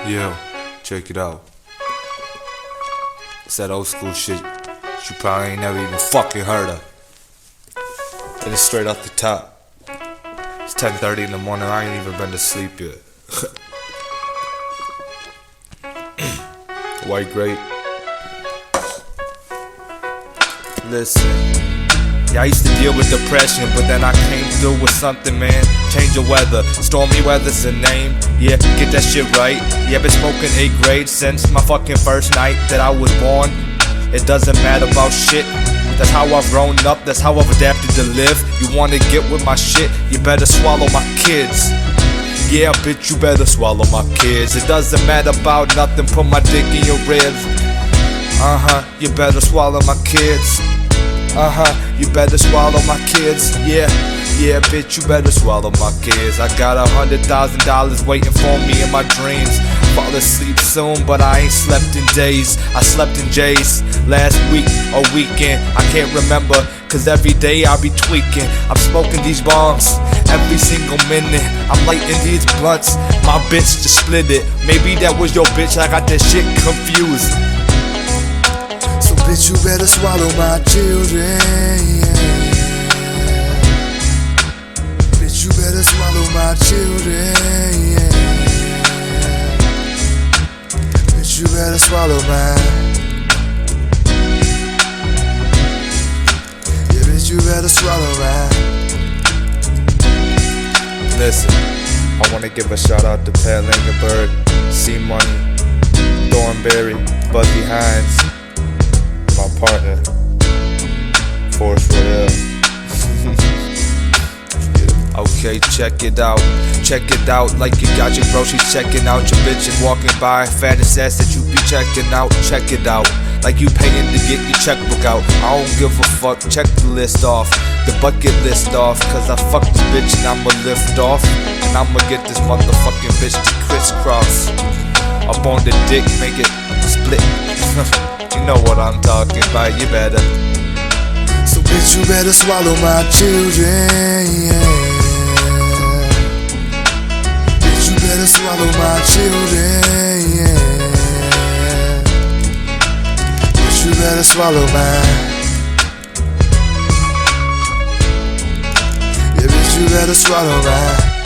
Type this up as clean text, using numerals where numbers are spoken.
Yo, check it out. It's that old school shit you probably ain't never even fucking heard of. And it's straight off the top. It's 10:30 in the morning, I ain't even been to sleep yet. White grape. Listen, yeah, I used to deal with depression, but then I came through with something, man. Change of weather, stormy weather's the name. Yeah, get that shit right. Yeah, been smoking 8th grade since my fucking first night that I was born. It doesn't matter about shit. That's how I've grown up, that's how I've adapted to live. You wanna get with my shit, you better swallow my kids. Yeah, bitch, you better swallow my kids. It doesn't matter about nothing, put my dick in your ribs. You better swallow my kids. You better swallow my kids. Yeah, bitch, you better swallow my kids. I got $100,000 waiting for me in my dreams. Fall asleep soon, but I ain't slept in days. I slept in J's last week or weekend, I can't remember, cause every day I be tweaking. I'm smoking these bombs every single minute. I'm lighting these blunts, my bitch just split it. Maybe that was your bitch, I got that shit confused. So bitch, you better swallow my children, Bitch, you better swallow my children, Bitch, you better swallow mine. Yeah, bitch, you better swallow mine. Listen, I wanna give a shout out to Pat Langenberg, C Money, Thornberry, Buzzy Hines, my partner, Force Royale. Okay, check it out like you got your groceries checking out. Your bitch is walking by, fattest ass that you be checking out. Check it out like you paying to get your checkbook out. I don't give a fuck, check the list off, the bucket list off. Cause I fuck this bitch and I'ma lift off, and I'ma get this motherfucking bitch to crisscross. Up on the dick, make it split. You know what I'm talking about, you better. So bitch, you better swallow my children, Bitch, you better swallow my children, Bitch, you better swallow mine. Yeah, bitch, you better swallow mine.